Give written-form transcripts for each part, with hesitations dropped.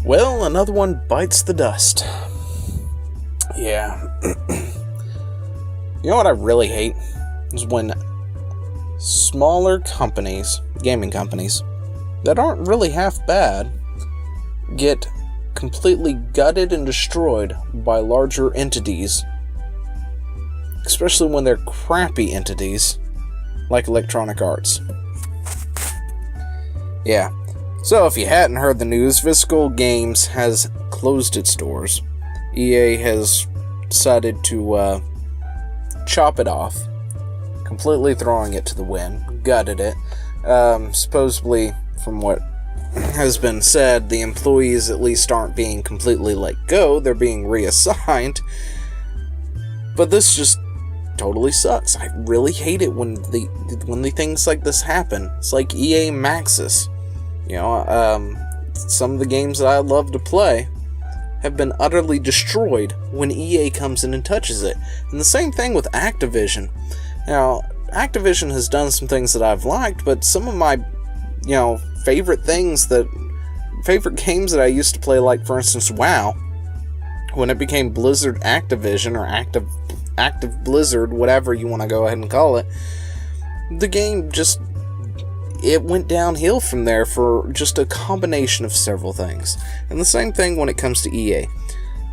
Well, another one bites the dust. Yeah. You know what I really hate? Is when smaller companies, gaming companies, that aren't really half bad, get completely gutted and destroyed by larger entities. Especially when they're crappy entities, like Electronic Arts. Yeah. So, if you hadn't heard the news, Visceral Games has closed its doors. EA has decided to chop it off, completely throwing it to the wind, gutted it. Supposedly, from what has been said, the employees at least aren't being completely let go, they're being reassigned. But this just totally sucks. I really hate it when the things like this happen. It's like EA Maxis. You know, some of the games that I love to play have been utterly destroyed when EA comes in and touches it. And the same thing with Activision. Now, Activision has done some things that I've liked, but some of my, favorite games that I used to play, like, for instance, WoW, when it became Blizzard Activision, or Active Blizzard, whatever you want to go ahead and call it, the game just, it went downhill from there for just a combination of several things. And the same thing when it comes to EA.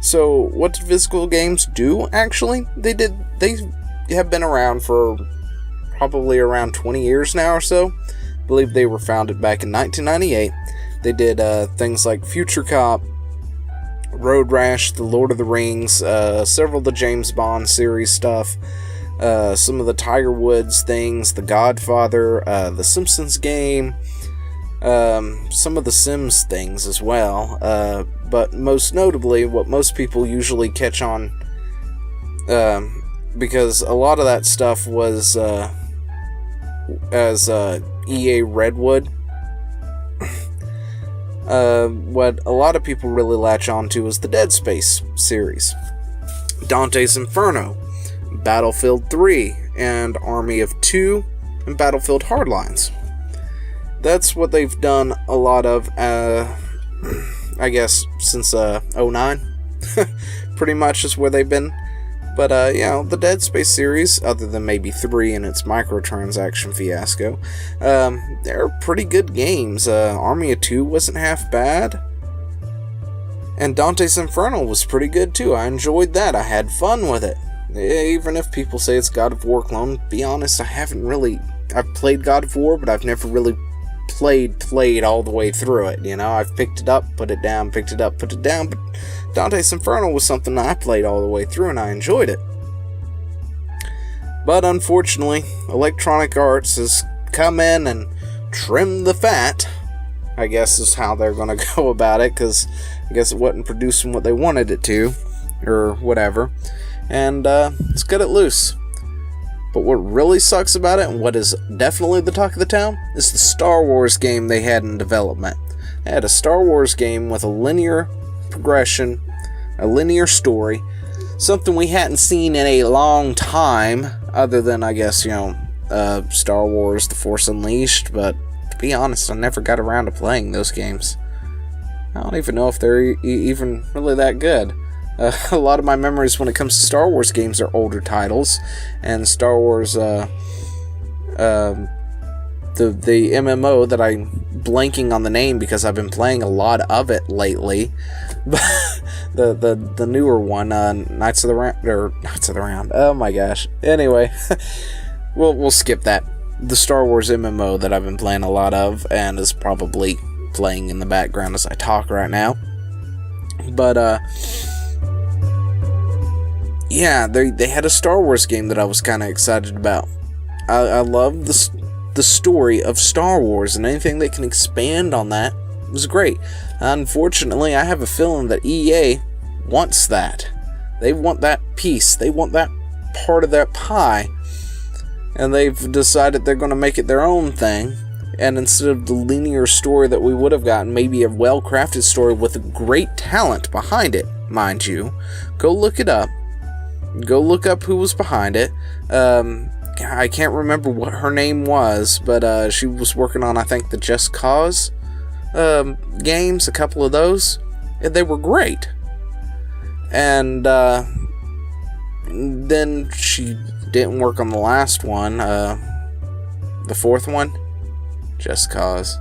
So, what did Visceral Games do, actually? They have been around for probably around 20 years now or so. I believe they were founded back in 1998. They did things like Future Cop, Road Rash, The Lord of the Rings, several of the James Bond series stuff, some of the Tiger Woods things, The Godfather, the Simpsons game, some of the Sims things as well, but most notably, what most people usually catch on, because a lot of that stuff was as EA Redwood. What a lot of people really latch onto is the Dead Space series, Dante's Inferno, Battlefield 3, and Army of Two, and Battlefield Hardlines. That's what they've done a lot of, I guess, since 09. Pretty much is where they've been. But, the Dead Space series, other than maybe 3 and its microtransaction fiasco, they're pretty good games. Army of Two wasn't half bad. And Dante's Inferno was pretty good too. I enjoyed that. I had fun with it. Even if people say it's God of War clone, be honest, I've played God of War, but I've never really played all the way through it, I've picked it up, put it down, picked it up, put it down, but Dante's Inferno was something I played all the way through, and I enjoyed it. But unfortunately, Electronic Arts has come in and trimmed the fat, I guess is how they're going to go about it, because I guess it wasn't producing what they wanted it to, or whatever, and let's cut it loose. But what really sucks about it, and what is definitely the talk of the town, is the Star Wars game they had in development. They had a Star Wars game with a linear progression, a linear story, something we hadn't seen in a long time, other than, I guess, Star Wars The Force Unleashed, but to be honest, I never got around to playing those games. I don't even know if they're even really that good. A lot of my memories when it comes to Star Wars games are older titles, and Star Wars, the MMO that I'm blanking on the name because I've been playing a lot of it lately, but the newer one, Knights of the Round, oh my gosh, anyway, we'll skip that. The Star Wars MMO that I've been playing a lot of, and is probably playing in the background as I talk right now, but, yeah, they had a Star Wars game that I was kind of excited about. I love the story of Star Wars, and anything that can expand on that was great. Unfortunately, I have a feeling that EA wants that. They want that piece. They want that part of that pie. And they've decided they're going to make it their own thing. And instead of the linear story that we would have gotten, maybe a well-crafted story with great talent behind it, mind you. Go look it up. Go look up who was behind it. I can't remember what her name was, but she was working on, I think, the Just Cause games, a couple of those. They were great. And then she didn't work on the last one, the fourth one, just cause.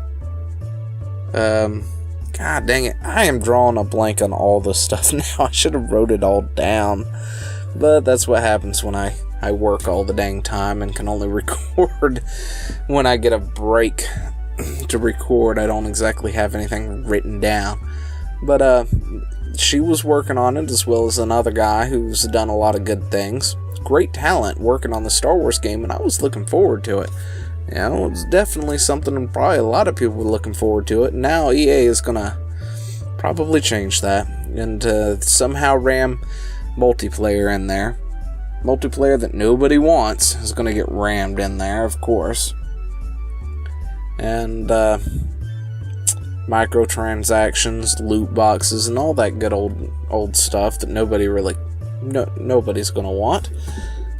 God dang it, I am drawing a blank on all this stuff now. I should have wrote it all down, but that's what happens when I work all the dang time and can only record when I get a break to record. I don't exactly have anything written down, but she was working on it, as well as another guy who's done a lot of good things. Great talent working on the Star Wars game, and I was looking forward to it. You know, it's definitely something probably a lot of people were looking forward to it. Now EA is gonna probably change that and somehow ram multiplayer in there. Multiplayer that nobody wants is gonna get rammed in there, of course. And microtransactions, loot boxes, and all that good old stuff that nobody's gonna want.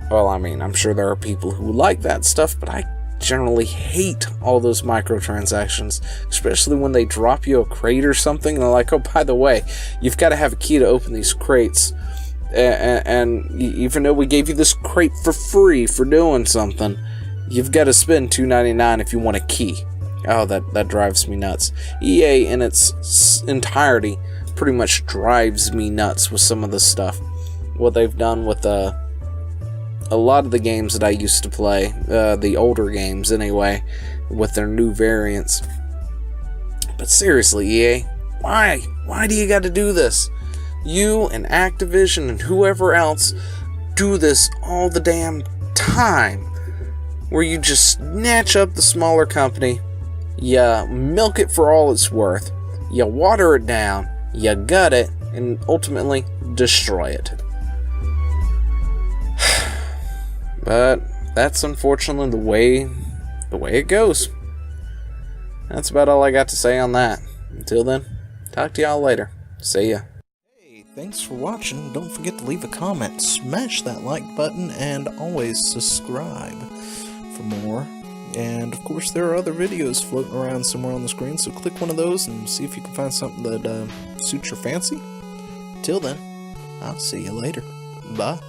Well, I mean, I'm sure there are people who like that stuff, but I generally hate all those microtransactions, especially when they drop you a crate or something, and they're like, oh, by the way, you've got to have a key to open these crates, and even though we gave you this crate for free for doing something, you've got to spend $2.99 if you want a key. Oh, that drives me nuts. EA in its entirety pretty much drives me nuts with some of this stuff. What they've done with a lot of the games that I used to play, the older games anyway, with their new variants. But seriously, EA, why? Why do you got to do this? You and Activision and whoever else do this all the damn time, where you just snatch up the smaller company, you milk it for all it's worth, you water it down, you gut it, and ultimately destroy it. But that's unfortunately the way it goes. That's about all I got to say on that. Until then, talk to y'all later. See ya. Hey, thanks for watching. Don't forget to leave a comment, smash that like button, and always subscribe for more. And of course, there are other videos floating around somewhere on the screen, so click one of those and see if you can find something that suits your fancy. Till then, I'll see you later. Bye.